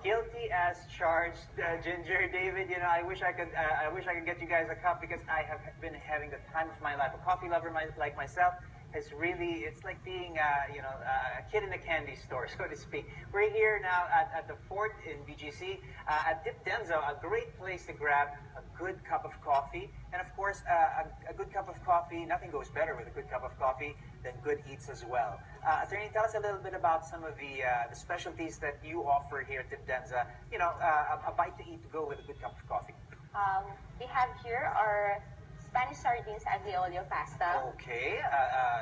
Guilty as charged, Ginger. David, I wish I could get you guys a cup because I have been having the time of my life. A coffee lover like myself is really, it's like being, a kid in a candy store, so to speak. We're here now at the fort in BGC, at Dipdenza, a great place to grab a good cup of coffee. And of course, a good cup of coffee, nothing goes better with a good cup of coffee than good eats as well. Attorney, tell us a little bit about some of the specialties that you offer here at Dipdenza. A bite to eat to go with a good cup of coffee. We have here our Spanish sardines aglio olio pasta. Okay,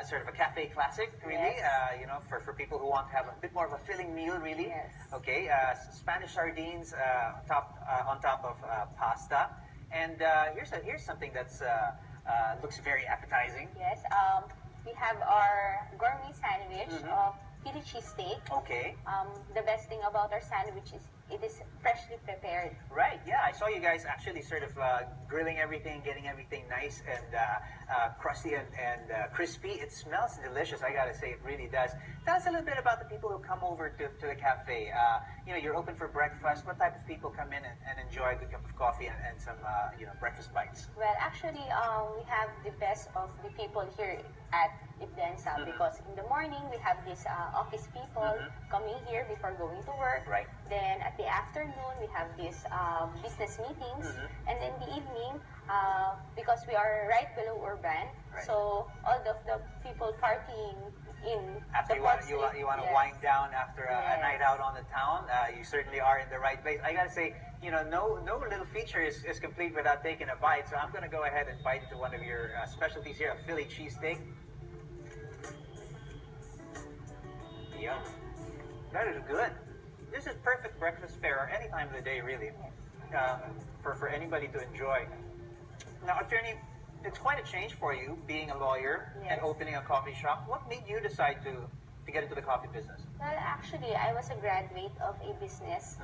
sort of a cafe classic, really. Yes. For people who want to have a bit more of a filling meal, really. Yes. Okay, Spanish sardines on top of pasta. And here's something that's looks very appetizing. Yes. We have our gourmet sandwich of Philly cheesesteak. Okay. The best thing about our sandwich is it is freshly prepared. Right, yeah, I saw you guys actually sort of grilling everything, getting everything nice and crusty and crispy. It smells delicious, I gotta say, it really does. Tell us a little bit about the people who come over to the cafe. You're open for breakfast. What type of people come in and enjoy a good cup of coffee and some breakfast bites? Well, actually, we have the best of the people here at Dipdenza because in the morning we have these office people coming here before going to work. Right. Then at the afternoon we have these business meetings, and then the evening because we are right below urban, so all of the people partying in after the you want to wind down after a night out on the town, you certainly are in the right place. I gotta say, no little feature is complete without taking a bite. So I'm gonna go ahead and bite into one of your specialties here, a Philly cheesesteak. Yum. That is good. This is perfect breakfast fare or any time of the day, really, for anybody to enjoy. Now, attorney, it's quite a change for you being a lawyer and opening a coffee shop. What made you decide to get into the coffee business? Well, actually, I was a graduate of a business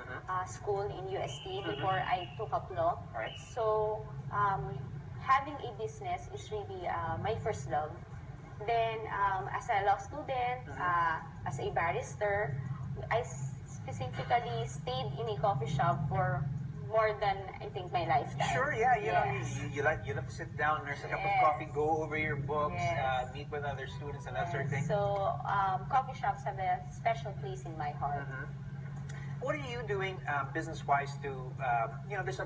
school in UST before I took up law. Right. So, having a business is really my first love. Then, as a law student, as a barrister, I specifically stayed in a coffee shop for more than, I think, my lifetime. Sure, yeah. You like to sit down, nurse a cup of coffee, go over your books, meet with other students and that sort of thing. So, coffee shops have a special place in my heart. What are you doing business-wise to,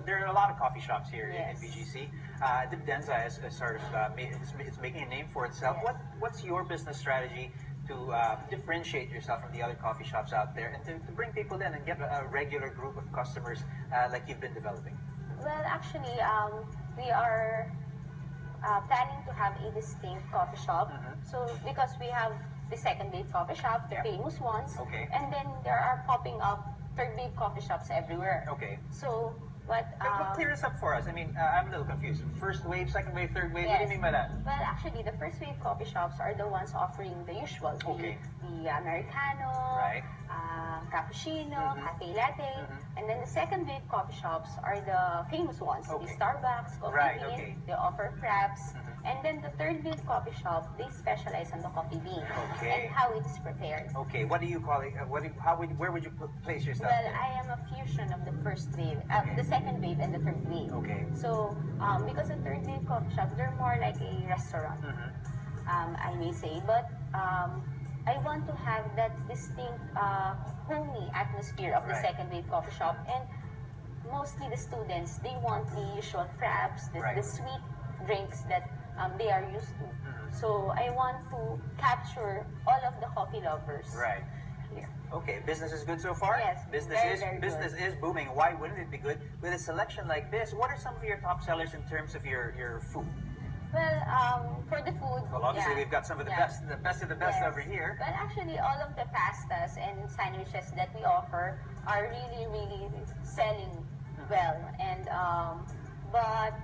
there are a lot of coffee shops here in BGC. Dipdenza is sort of, it's making a name for itself. What's your business strategy to differentiate yourself from the other coffee shops out there and to bring people in and get a regular group of customers like you've been developing? Well, actually, we are planning to have a distinct coffee shop. So, because we have the second wave coffee shop, the famous ones, and then there are popping up third wave coffee shops everywhere. Okay. So, but clear this up for us. I mean, I'm a little confused. First wave, second wave, third wave. What do you mean by that? Well, actually, the first wave coffee shops are the ones offering the usual, the Americano, cappuccino, cafe latte, and then the second wave coffee shops are the famous ones, the Starbucks, Coffee Bean. They offer fraps, and then the third wave coffee shop, they specialize on the coffee bean and how it is prepared. Okay, what do you call it? Where would you place yourself? Well, I am a fusion of the first wave, the second wave, and the third wave. Okay. So, because the third wave coffee shops, they're more like a restaurant, I may say, but I want to have that distinct homey atmosphere of the second wave coffee shop, and mostly the students, they want the usual fraps, the sweet drinks that they are used to. So I want to capture all of the coffee lovers. Right. Here. Okay, business is good so far? Yes, business is booming. Why wouldn't it be good? With a selection like this, what are some of your top sellers in terms of your food? Well, for the food, well, obviously we've got some of the best of the best over here. But actually, all of the pastas and sandwiches that we offer are really selling well. And but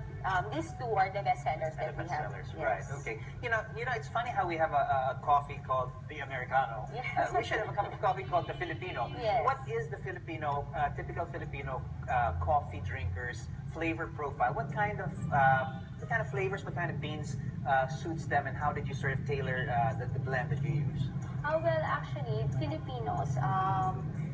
these two are the best sellers that we have. Right? Okay. It's funny how we have a coffee called the Americano. Yes. We should have a cup of coffee called the Filipino. Yes. What is the Filipino, typical Filipino coffee drinkers flavor profile? What kind of flavors, what kind of beans suits them, and how did you sort of tailor the blend that you use? Well, actually, Filipinos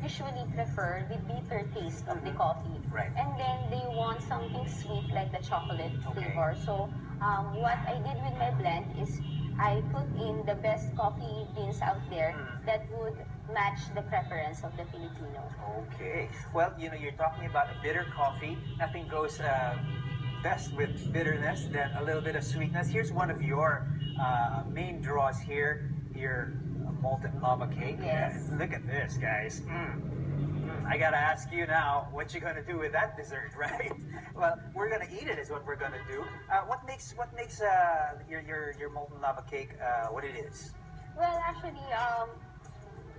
usually prefer the bitter taste of the coffee. Right. And then they want something sweet like the chocolate Okay. flavor. So what I did with my blend is I put in the best coffee beans out there that would match the preference of the Filipino. Okay. Well, you're talking about a bitter coffee. Nothing goes best with bitterness than a little bit of sweetness. Here's one of your main draws here. Your molten lava cake. Yes. Look at this, guys. I gotta ask you now, what you gonna do with that dessert, right? Well, we're gonna eat it, is what we're gonna do. What makes your molten lava cake what it is? Well, actually,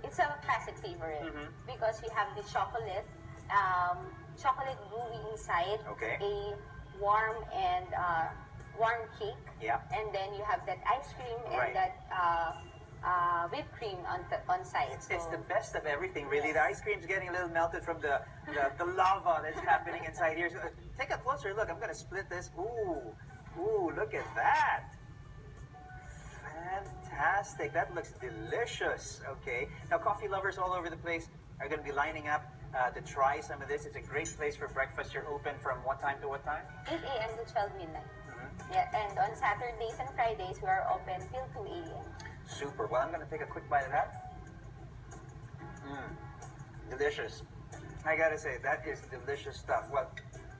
it's a classic favorite because you have the chocolate gooey inside, Okay. a warm and warm cake, Yeah. and then you have that ice cream and Right. that whipped cream on side. It's the best of everything, really. The ice cream's getting a little melted from the lava that's happening inside here. So, take a closer look. I'm gonna split this. Ooh, look at that. Fantastic. That looks delicious. Okay. Now, coffee lovers all over the place are going to be lining up to try some of this. It's a great place for breakfast. You're open from what time to what time? 8 a.m. to 12 midnight. Yeah, and on Saturdays and Fridays, we are open till 2 a.m. Super. Well, I'm going to take a quick bite of that. Delicious. I got to say, that is delicious stuff. Well,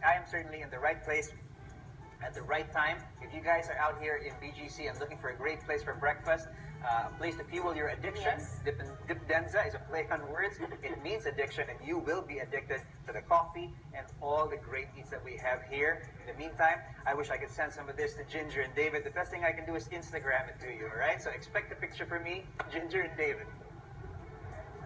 I am certainly in the right place at the right time. If you guys are out here in BGC and looking for a great place for breakfast, a place to fuel your addiction, Yes. Dipdenza is a play on words. It means addiction, and you will be addicted to the coffee and all the great eats that we have here. In the meantime, I wish I could send some of this to Ginger and David. The best thing I can do is Instagram it to you, all right? So expect a picture from me, Ginger and David.